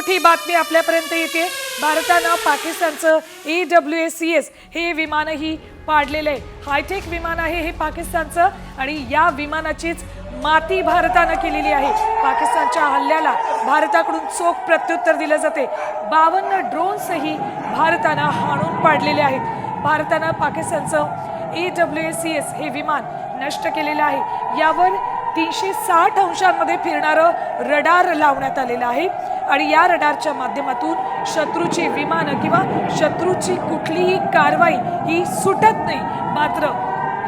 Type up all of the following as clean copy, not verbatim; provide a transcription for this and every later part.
मोठी बातमी आपल्यापर्यंत येते। भारतानं पाकिस्तानचं AWACS हे विमानही पाडलेलं आहे। हायटेक विमान आहे हे पाकिस्तानचं आणि या विमानाचीच माती भारतानं केलेली आहे। पाकिस्तानच्या हल्ल्याला भारताकडून चोख प्रत्युत्तर दिले जाते। 52 ड्रोन्सही भारतानं हाणून पाडलेले आहेत। भारतानं पाकिस्तानचं AWACS हे विमान नष्ट केलेलं आहे। यावर 360 अंशांमध्ये फिरणारं रडार लावण्यात आलेलं आहे आणि या रडारच्या माध्यमातून शत्रूची विमानं किंवा शत्रूची कुठलीही कारवाई ही सुटत नाही। मात्र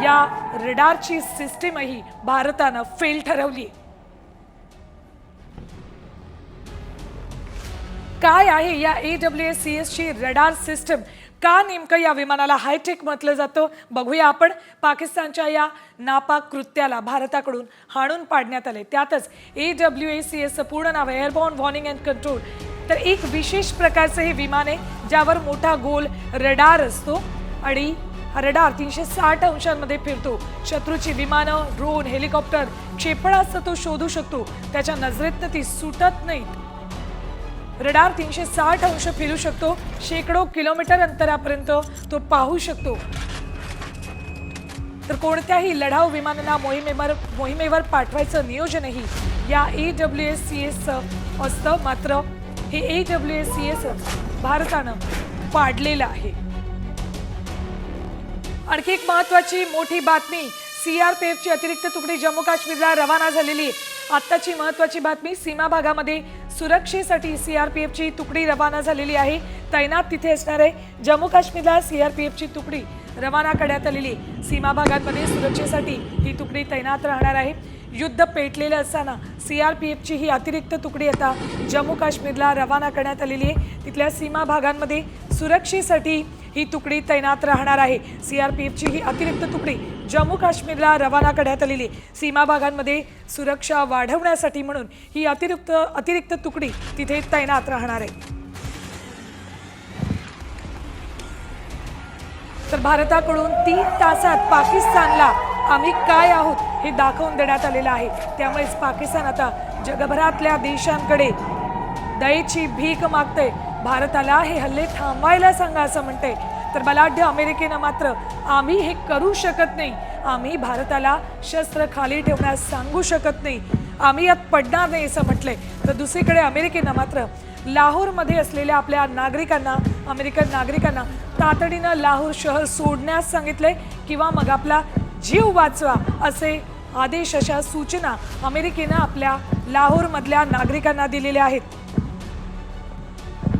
या रडारची सिस्टीमही भारतानं फेल ठरवली। काय आहे या AWACS ची रडार सिस्टम, का नेमकं या विमानाला हायटेक म्हटलं जातं बघूया आपण। पाकिस्तानच्या या नापाक कृत्याला भारताकडून हाणून पाडण्यात आले। त्यातच AWACS पूर्ण नाव आहे एअरबॉर्न वॉर्निंग अँड कंट्रोल। तर एक विशेष प्रकारचं हे विमान आहे ज्यावर मोठा गोल रडार असतो आणि हा रडार 360 अंशांमध्ये फिरतो। शत्रूची विमानं, ड्रोन, हेलिकॉप्टर, क्षेपणास्त्र तो शोधू शकतो। त्याच्या नजरेतनं ती सुटत नाहीत। रडार 360 अंश फिरू शकतो। शेकडो किलोमीटर अंतरापर्यंत तो पाहू शकतो। तर कोणत्याही लढाऊ विमानांना मोहिमेवर पाठवायचं नियोजनही या AWACS असतं। मात्र हे AWACS भारतानं पाडलेलं आहे। आणखी एक महत्त्वाची मोठी बातमी, CRPF ची अतिरिक्त तुकडी जम्मू काश्मीरला रवाना झालेली आहे। आत्ताची महत्त्वाची बातमी, सीमा भागामध्ये सुरक्षेसाठी CRPF ची तुकडी रवाना झालेली आहे। तैनात तिथे असणार आहे। जम्मू काश्मीरला CRPF ची तुकडी रवाना करण्यात आलेली आहे। सीमा भागांमध्ये सुरक्षेसाठी ही तुकडी तैनात राहणार आहे। युद्ध पेटलेलं असताना CRPF ची ही अतिरिक्त तुकडी आता जम्मू काश्मीरला रवाना करण्यात आलेली आहे। तिथल्या सीमा भागांमध्ये सुरक्षेसाठी ही तुकडी तैनात राहणार आहे। CRPF ची ही अतिरिक्त तुकडी जम्मू काश्मीरला रवाना करण्यात आलेली आहे। सीमा भागांमध्ये सुरक्षा वाढवण्यासाठी म्हणून ही अतिरिक्त तुकडी तिथे तैनात राहणार आहे। तर भारताकडून 3 तासात पाकिस्तानला आम्ही काय आहोत हे दाखवून देण्यात आलेलं आहे। त्यामुळेच पाकिस्तान आता जगभरातल्या देशांकडे दयेची भीक मागतंय। भारताला हे हल्ले थांबवायला सांगा असं म्हणते। तर बलाढ्य अमेरिकेनं मात्र आम्ही हे करू शकत नाही, आम्ही भारताला शस्त्र खाली ठेवण्यास सांगू शकत नाही, आम्ही यात पडणार नाही असं म्हटलंय। तर दुसरीकडे अमेरिकेनं मात्र लाहोरमध्ये असलेल्या आपल्या नागरिकांना, अमेरिकन नागरिकांना तातडीनं लाहोर शहर सोडण्यास सांगितलंय किंवा मग आपला जीव वाचवा असे आदेश, अशा सूचना अमेरिकेनं आपल्या लाहोरमधल्या नागरिकांना दिलेल्या आहेत।